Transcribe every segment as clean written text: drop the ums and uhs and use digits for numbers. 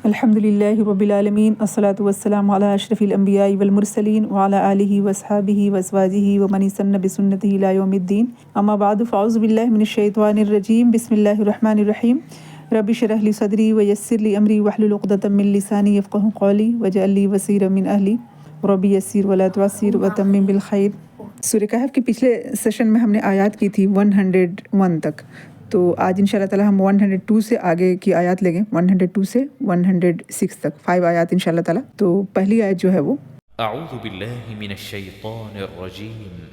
الحمد للہ رب العالمین الصلاۃ والسلام علی اشرف الانبیاء والمرسلین وعلی آلہ وصحبہ وازواجہ ومن استنى بسنتہ الی یوم الدین اما بعد فاعوذ باللہ من الشیطان الرجیم بسم اللہ الرحمن الرحیم رب اشرح لی صدری ویسر لی امری واحلل عقدۃ من لسانی یفقہوا قولی واجعل لی وزیرا من اہلی ربی یسر ولا تعسر وتمم بالخیر۔ سورہ کہف کے پچھلے سیشن میں ہم نے آیات کی تھی 101 تک، تو آج انشاءاللہ تعالی ہم 102 سے آگے کی آیات لیں گے، 102 سے 106 تک 5 آیات انشاءاللہ تعالی۔ تو پہلی آیت جو ہے وہ اعوذ باللہ من الشیطان الرجیم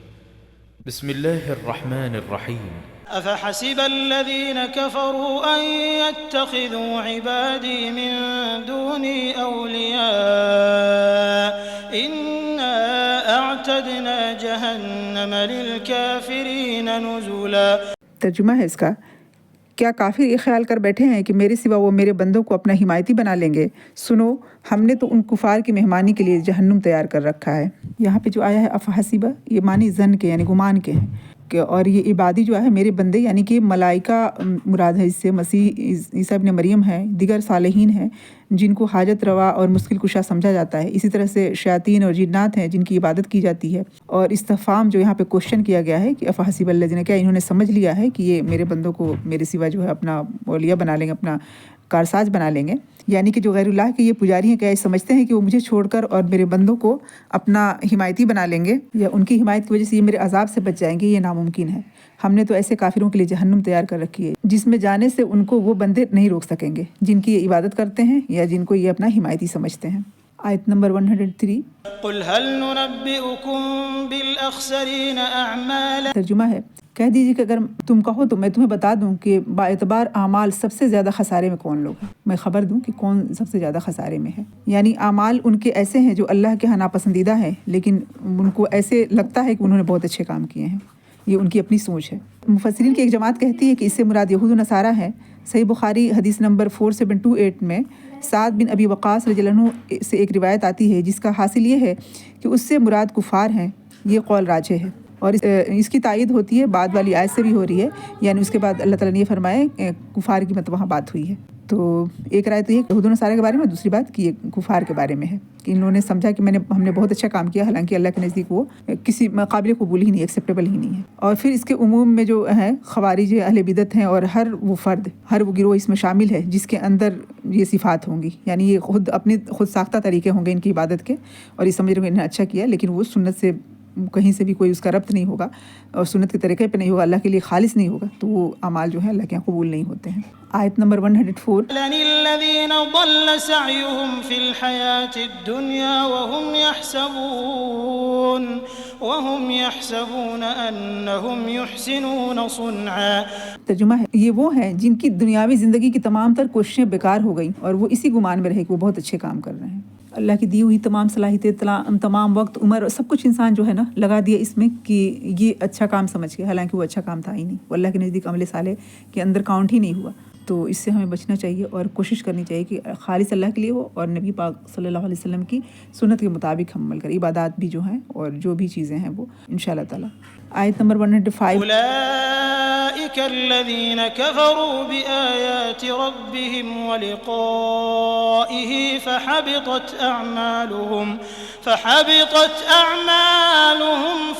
بسم اللہ الرحمن الرحیم أفحسب الذين كفروا أن يتخذوا عبادي من دوني أولياء إنا أعتدنا جهنم للكافرين نزلا۔ ترجمہ ہے اس کا، کیا کافر یہ خیال کر بیٹھے ہیں کہ میرے سوا وہ میرے بندوں کو اپنا حمایتی بنا لیں گے؟ سنو، ہم نے تو ان کفار کی مہمانی کے لیے جہنم تیار کر رکھا ہے۔ یہاں پہ جو آیا ہے افحسبہ، یہ معنی ظن کے یعنی گمان کے ہیں، اور یہ عبادی جو ہے میرے بندے یعنی کہ ملائکہ مراد ہے، اس سے مسیح عیسیٰ ابن مریم ہیں، دیگر صالحین ہیں جن کو حاجت روا اور مشکل کشا سمجھا جاتا ہے، اسی طرح سے شیاطین اور جنات ہیں جن کی عبادت کی جاتی ہے۔ اور استفہام جو یہاں پہ کوشچن کیا گیا ہے کہ افحسب الذین، کیا انہوں نے سمجھ لیا ہے کہ یہ میرے بندوں کو میرے سوا جو ہے اپنا اولیاء بنا لیں گے، اپنا کارساز بنا لیں گے؟ یعنی کہ جو غیر اللہ کے یہ پجاری ہیں، کیا یہ سمجھتے ہیں کہ وہ مجھے چھوڑ کر اور میرے بندوں کو اپنا حمایتی بنا لیں گے، یا ان کی حمایت کی وجہ سے یہ میرے عذاب سے بچ جائیں گے؟ یہ ناممکن ہے۔ ہم نے تو ایسے کافروں کے لیے جہنم تیار کر رکھی ہے جس میں جانے سے ان کو وہ بندے نہیں روک سکیں گے جن کی یہ عبادت کرتے ہیں یا جن کو یہ اپنا حمایتی سمجھتے ہیں۔ آیت نمبر 103۔ قل هل ننبئكم بالأخسرين أعمالا۔ ترجمہ ہے، کہہ دیجیے کہ اگر تم کہو تو میں تمہیں بتا دوں کہ با اعتبار اعمال سب سے زیادہ خسارے میں کون لوگ ہیں، میں خبر دوں کہ کون سب سے زیادہ خسارے میں ہے۔ یعنی اعمال ان کے ایسے ہیں جو اللہ کے ہاں ناپسندیدہ ہیں، لیکن ان کو ایسے لگتا ہے کہ انہوں نے بہت اچھے کام کیے ہیں، یہ ان کی اپنی سوچ ہے۔ مفسرین کی ایک جماعت کہتی ہے کہ اس سے مراد یہود و نصارہ ہے۔ صحیح بخاری حدیث نمبر 4728 میں سعد بن ابی وقاص رضی اللہ عنہ سے ایک روایت آتی ہے جس کا حاصل یہ ہے کہ اس سے مراد کفار ہیں، یہ قول راجح ہے، اور اس کی تائید ہوتی ہے بعد والی آیت سے بھی ہو رہی ہے، یعنی اس کے بعد اللہ تعالیٰ نے یہ فرمایا کفار کی مطلب وہاں بات ہوئی ہے۔ تو ایک رائے تو یہ کہ یہود و نصارہ کے بارے میں، دوسری بات کہ یہ کفار کے بارے میں ہے کہ انہوں نے سمجھا کہ ہم نے بہت اچھا کام کیا، حالانکہ اللہ کے نزدیک وہ کسی قابل قبول ہی نہیں، ایکسیپٹیبل ہی نہیں ہے۔ اور پھر اس کے عموم میں جو ہے خوارج اہل بدعت ہیں، اور ہر وہ فرد، ہر وہ گروہ اس میں شامل ہے جس کے اندر یہ صفات ہوں گی، یعنی یہ خود ساختہ طریقے ہوں گے ان کی عبادت کے، اور یہ سمجھ رہے ہیں انہیں اچھا کیا، لیکن وہ سنت سے کہیں سے بھی کوئی اس کا ربط نہیں ہوگا اور سنت کے طریقے پہ نہیں ہوگا، اللہ کے لیے خالص نہیں ہوگا، تو وہ اعمال جو ہے اللہ کے یہاں قبول نہیں ہوتے ہیں۔ آیت نمبر 104۔ الذين ضل سعيهم في الحياة الدنيا وهم يحسبون أنهم يحسنون صنعا۔ ترجمہ ہے، یہ وہ ہیں جن کی دنیاوی زندگی کی تمام تر کوششیں بیکار ہو گئیں اور وہ اسی گمان میں رہے کہ وہ بہت اچھے کام کر رہے ہیں۔ اللہ کی دی ہوئی تمام صلاحیتیں، تمام وقت، عمر، سب کچھ انسان جو ہے نا لگا دیا اس میں کہ یہ اچھا کام سمجھ کے، حالانکہ وہ اچھا کام تھا ہی نہیں، وہ اللہ کے نزدیک عمل صالح کے اندر کاؤنٹ ہی نہیں ہوا۔ تو اس سے ہمیں بچنا چاہیے اور کوشش کرنی چاہیے کہ خالص اللہ کے لیے ہو، اور نبی پاک صلی اللہ علیہ وسلم کی سنت کے مطابق ہم عمل کریں، عبادات بھی جو ہیں اور جو بھی چیزیں ہیں وہ انشاءاللہ تعالی۔ آیت نمبر 105۔ أولئك الذين كفروا بآيات ربهم ولقائه فحبطت أعمالهم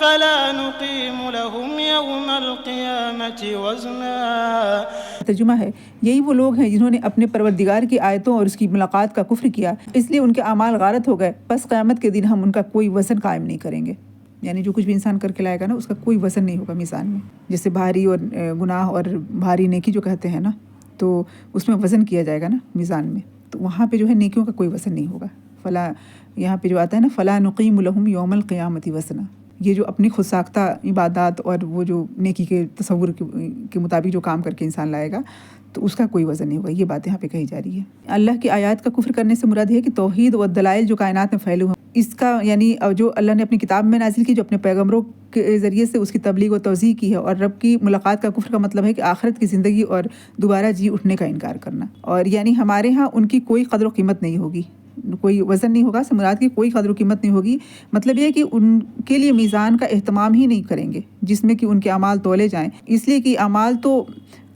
فلا نقيم لهم يوم القيامة وزنا۔ ترجمہ ہے، یہی وہ لوگ ہیں جنہوں نے اپنے پروردگار کی آیتوں اور اس کی ملاقات کا کفر کیا، اس لیے ان کے اعمال غارت ہو گئے، پس قیامت کے دن ہم ان کا کوئی وزن قائم نہیں کریں گے۔ یعنی جو کچھ بھی انسان کر کے لائے گا نا، اس کا کوئی وزن نہیں ہوگا میزان میں، جیسے بھاری اور گناہ اور بھاری نیکی جو کہتے ہیں نا، تو اس میں وزن کیا جائے گا نا میزان میں، تو وہاں پہ جو ہے نیکیوں کا کوئی وزن نہیں ہوگا۔ فلا، یہاں پہ جو آتا ہے نا، فلا نقیم لہم یوم القیامت وزنا، یہ جو اپنی خود ساختہ عبادات اور وہ جو نیکی کے تصور کے مطابق جو کام کر کے انسان لائے گا، تو اس کا کوئی وزن نہیں ہوگا۔ یہ بات یہاں پہ کہی جا رہی ہے۔ اللہ کی آیات کا کفر کرنے سے مراد ہے کہ توحید و دلائل جو کائنات میں پھیلے ہوئے، اس کا یعنی جو اللہ نے اپنی کتاب میں نازل کی، جو اپنے پیغمبروں کے ذریعے سے اس کی تبلیغ و توضیح کی ہے، اور رب کی ملاقات کا کفر کا مطلب ہے کہ آخرت کی زندگی اور دوبارہ جی اٹھنے کا انکار کرنا، اور یعنی ہمارے ہاں ان کی کوئی قدر و قیمت نہیں ہوگی، کوئی وزن نہیں ہوگا، سے مراد کی کوئی قدر و قیمت نہیں ہوگی، مطلب یہ ہے کہ ان کے لیے میزان کا اہتمام ہی نہیں کریں گے جس میں کہ ان کے اعمال تولے جائیں، اس لیے کہ اعمال تو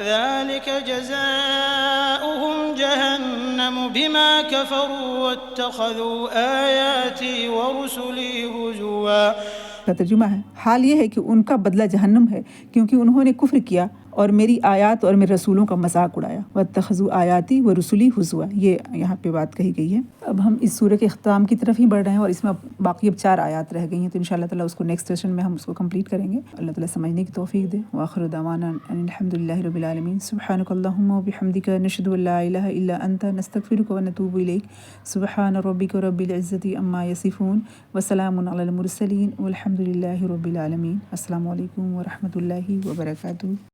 ذلك جزاؤهم جهنم بما كفروا واتخذوا آياتي ورسلي هزوا کا ترجمہ ہے، حال یہ ہے کہ ان کا بدلہ جہنم ہے کیونکہ انہوں نے کفر کیا اور میری آیات اور میرے رسولوں کا مذاق اڑایا۔ واتخذوا آیاتی و رسولی ہزوا، یہ یہاں پہ بات کہی گئی ہے۔ اب ہم اس سورہ کے اختتام کی طرف ہی بڑھ رہے ہیں اور اس میں باقی اب 4 آیات رہ گئی ہیں، تو انشاءاللہ تعالیٰ اس کو نیکسٹ سیشن میں ہم اس کو کمپلیٹ کریں گے۔ اللہ تعالیٰ سمجھنے کی توفیق دے۔ وآخر دعوانا ان الحمد للہ رب العالمین۔ سبحانک اللہم و بحمدک، نشہد ان لا الہ الا انت، نستغفرک و نتوب الیک۔ سبحان ربک رب العزۃ عما یصفون وسلام علی المرسلین والحمد للہ رب العالمین۔ السلام علیکم ورحمۃ اللہ وبرکاتہ۔